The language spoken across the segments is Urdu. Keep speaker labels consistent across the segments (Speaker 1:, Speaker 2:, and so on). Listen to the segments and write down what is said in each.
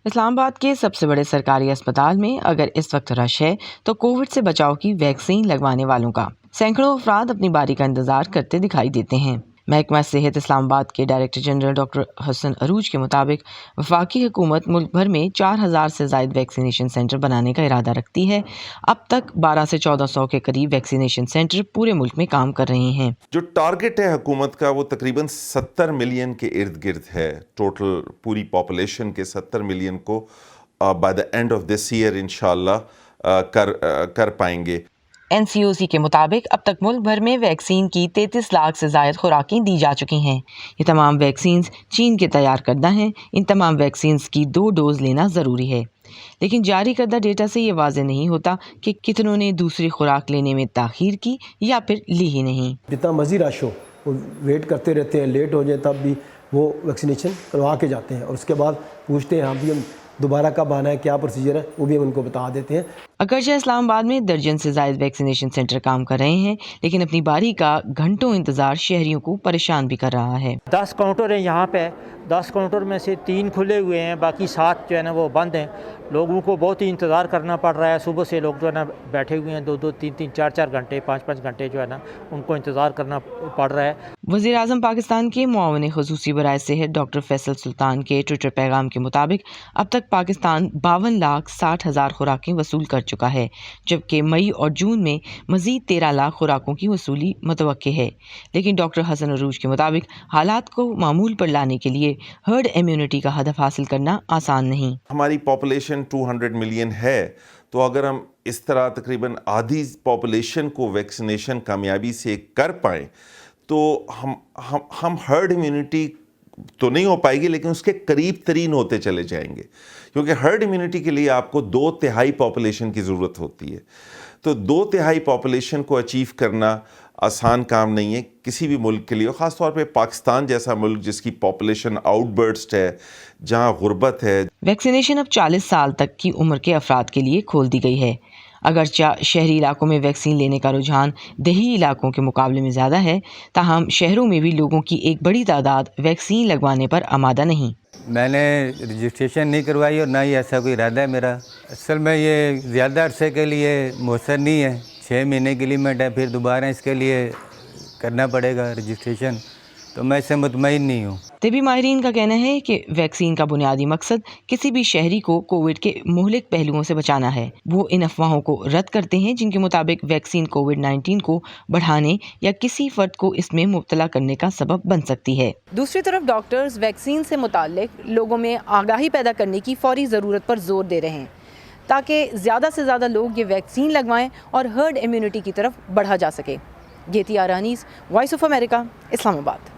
Speaker 1: اسلام آباد کے سب سے بڑے سرکاری اسپتال میں اگر اس وقت رش ہے تو کووڈ سے بچاؤ کی ویکسین لگوانے والوں کا سینکڑوں افراد اپنی باری کا انتظار کرتے دکھائی دیتے ہیں۔ محکمہ صحت اسلام آباد کے ڈائریکٹر جنرل ڈاکٹر حسن عروج کے مطابق وفاقی حکومت ملک بھر میں 4000 سے زائد ویکسینیشن سینٹر بنانے کا ارادہ رکھتی ہے۔ اب تک 1200 سے 1400 کے قریب ویکسینیشن سینٹر پورے ملک میں کام کر رہے ہیں۔
Speaker 2: جو ٹارگٹ ہے حکومت کا وہ تقریباً 70 ملین کے ارد گرد ہے، ٹوٹل پوری پاپولیشن کے 70 ملین کو by the end of this year انشاءاللہ کر پائیں گے۔
Speaker 1: NCOC کے مطابق اب تک ملک بھر میں ویکسین کی 33 لاکھ سے زائد خوراکیں دی جا چکی ہیں۔ یہ تمام ویکسینز چین کے تیار کردہ ہیں۔ ان تمام ویکسینز کی 2 ڈوز لینا ضروری ہے، لیکن جاری کردہ ڈیٹا سے یہ واضح نہیں ہوتا کہ کتنوں نے دوسری خوراک لینے میں تاخیر کی یا پھر لی ہی نہیں۔
Speaker 3: جتنا مرضی رش ہو وہ ویٹ کرتے رہتے ہیں، لیٹ ہو جائے تب بھی وہ ویکسینیشن کروا کے جاتے ہیں، اور اس کے بعد پوچھتے ہیں ہم دوبارہ کب آنا ہے، کیا پروسیجر ہے، وہ بھی ہم ان کو بتا دیتے ہیں۔
Speaker 1: اگرچہ اسلام آباد میں درجن سے زائد ویکسینیشن سینٹر کام کر رہے ہیں، لیکن اپنی باری کا گھنٹوں انتظار شہریوں کو پریشان بھی کر رہا ہے۔
Speaker 4: 10 کاؤنٹر ہیں یہاں پہ، 10 کاؤنٹر میں سے 3 کھلے ہوئے ہیں، باقی 7 جو ہے نا وہ بند ہیں۔ لوگوں کو بہت ہی انتظار کرنا پڑ رہا ہے، صبح سے لوگ جو ہے نا بیٹھے ہوئے ہیں، 2-2 3-3 4-4 گھنٹے 5-5 گھنٹے جو ہے نا ان کو انتظار کرنا پڑ رہا ہے۔
Speaker 1: وزیر اعظم پاکستان کے معاون خصوصی برائے صحت ڈاکٹر فیصل سلطان کے ٹویٹر پیغام کے مطابق اب تک پاکستان 52,60,000 خوراکیں وصول کر چکا ہے، جبکہ مئی اور جون میں مزید 13 لاکھ خوراکوں کی وصولی متوقع ہے۔ لیکن ڈاکٹر حسن عروج کے مطابق حالات کو معمول پر لانے کے لیے ہرڈ امیونٹی کا ہدف حاصل کرنا آسان نہیں۔
Speaker 2: ہماری پاپولیشن 200 ملین ہے، تو اگر ہم اس طرح تقریباً آدھی پاپولیشن کو ویکسینیشن کامیابی سے کر پائیں تو ہم ہرڈ امیونٹی تو نہیں ہو پائے گی، لیکن اس کے قریب ترین ہوتے چلے جائیں گے، کیونکہ ہرڈ امیونٹی کے لیے آپ کو 2/3 پاپولیشن کی ضرورت ہوتی ہے۔ تو 2/3 پاپولیشن کو اچیو کرنا آسان کام نہیں ہے کسی بھی ملک کے لیے، خاص طور پہ پاکستان جیسا ملک جس کی پاپولیشن آؤٹ برسٹ ہے، جہاں غربت ہے۔
Speaker 1: ویکسینیشن اب 40 سال تک کی عمر کے افراد کے لیے کھول دی گئی ہے۔ اگرچہ شہری علاقوں میں ویکسین لینے کا رجحان دیہی علاقوں کے مقابلے میں زیادہ ہے، تاہم شہروں میں بھی لوگوں کی ایک بڑی تعداد ویکسین لگوانے پر آمادہ نہیں۔
Speaker 5: میں نے رجسٹریشن نہیں کروائی اور نہ ہی ایسا کوئی ارادہ ہے میرا۔ اصل میں یہ زیادہ عرصے کے لیے مؤثر نہیں ہے، 6 مہینے کی لیمٹ ہے، پھر دوبارہ اس کے لیے کرنا پڑے گا رجسٹریشن، تو میں اس سے مطمئن نہیں ہوں۔
Speaker 1: طبی ماہرین کا کہنا ہے کہ ویکسین کا بنیادی مقصد کسی بھی شہری کو کووڈ کے مہلک پہلوؤں سے بچانا ہے۔ وہ ان افواہوں کو رد کرتے ہیں جن کے مطابق ویکسین کووڈ-19 کو بڑھانے یا کسی فرد کو اس میں مبتلا کرنے کا سبب بن سکتی ہے۔
Speaker 6: دوسری طرف ڈاکٹرز ویکسین سے متعلق لوگوں میں آگاہی پیدا کرنے کی فوری ضرورت پر زور دے رہے ہیں تاکہ زیادہ سے زیادہ لوگ یہ ویکسین لگوائیں اور ہرڈ امیونٹی کی طرف بڑھا جا سکے۔ گیتی آرانیز، وائس آف امریکہ، اسلام آباد۔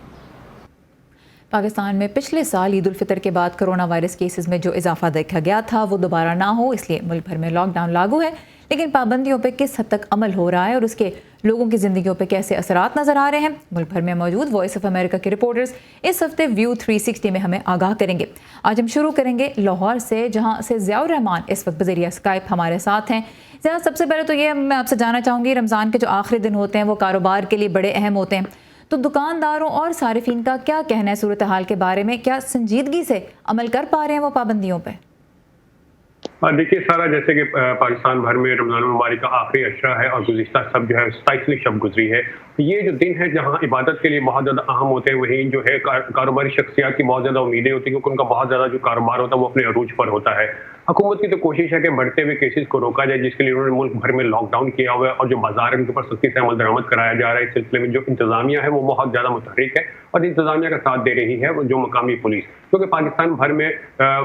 Speaker 7: پاکستان میں پچھلے سال عید الفطر کے بعد کرونا وائرس کیسز میں جو اضافہ دیکھا گیا تھا وہ دوبارہ نہ ہو، اس لیے ملک بھر میں لاک ڈاؤن لاگو ہے، لیکن پابندیوں پہ کس حد تک عمل ہو رہا ہے اور اس کے لوگوں کی زندگیوں پہ کیسے اثرات نظر آ رہے ہیں، ملک بھر میں موجود وائس آف امریکہ کے رپورٹرز اس ہفتے ویو 360 میں ہمیں آگاہ کریں گے۔ آج ہم شروع کریں گے لاہور سے، جہاں سے ضیاء الرحمان اس وقت بذریعہ اسکائپ ہمارے ساتھ ہیں۔ ضیاء، سب سے پہلے تو یہ میں آپ سے جاننا چاہوں گی، رمضان کے جو آخری دن ہوتے ہیں وہ کاروبار کے لیے بڑے اہم ہوتے ہیں، تو دکانداروں اور صارفین کا کیا کہنا ہے صورتحال کے بارے میں؟ کیا سنجیدگی سے عمل کر پا رہے ہیں وہ پابندیوں پہ؟
Speaker 8: دیکھیے سارا، جیسے کہ پاکستان بھر میں رمضان المبارک کا آخری عشرہ ہے اور گزشتہ سب جو ہے 27ویں شب گزری ہے، یہ جو دن ہے جہاں عبادت کے لیے بہت زیادہ اہم ہوتے ہیں، وہیں جو ہے کاروباری شخصیات کی بہت زیادہ امیدیں ہوتی ہیں کیونکہ ان کا بہت زیادہ جو کاروبار ہوتا ہے وہ اپنے عروج پر ہوتا ہے۔ حکومت کی تو کوشش ہے کہ بڑھتے ہوئے کیسز کو روکا جائے، جس کے لیے انہوں نے ملک بھر میں لاک ڈاؤن کیا ہوا ہے اور جو بازار ہے ان کے اوپر سختی سے عمل درآمد کرایا جا رہا ہے۔ اس سلسلے میں جو انتظامیہ ہے وہ بہت زیادہ متحرک ہے اور انتظامیہ کا ساتھ دے رہی ہے جو مقامی پولیس، کیونکہ پاکستان بھر میں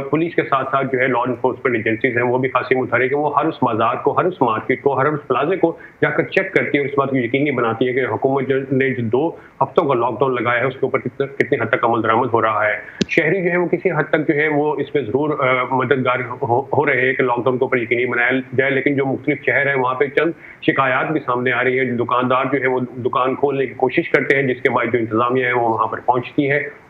Speaker 8: پولیس کے ساتھ ساتھ جو ہے لا انفورسمنٹ ایجنسیز ہیں وہ بھی خاصی متحرک ہیں۔ وہ ہر اس بازار کو، ہر اس مارکیٹ کو، ہر اس پلازے کو جا کر چیک کرتی ہے اور اس بات کو یقینی بناتی ہے کہ حکومت نے جو 2 ہفتوں کا لاک ڈاؤن لگایا ہے اس کے اوپر کتنی حد تک عمل درآمد ہو رہا ہے۔ شہری جو ہے وہ کسی حد تک جو ہے وہ اس میں ضرور مددگار ہو رہے ہیں کہ لاک ڈاؤن کے اوپر یقینی بنایا جائے، لیکن جو مختلف شہر ہیں وہاں پہ چند شکایات بھی سامنے آ رہی ہے۔ دکاندار جو ہے وہ دکان کھولنے کی کوشش کرتے ہیں، جس کے بعد جو انتظامیہ ہے وہ وہاں پر پہنچتی ہے،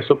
Speaker 8: SOP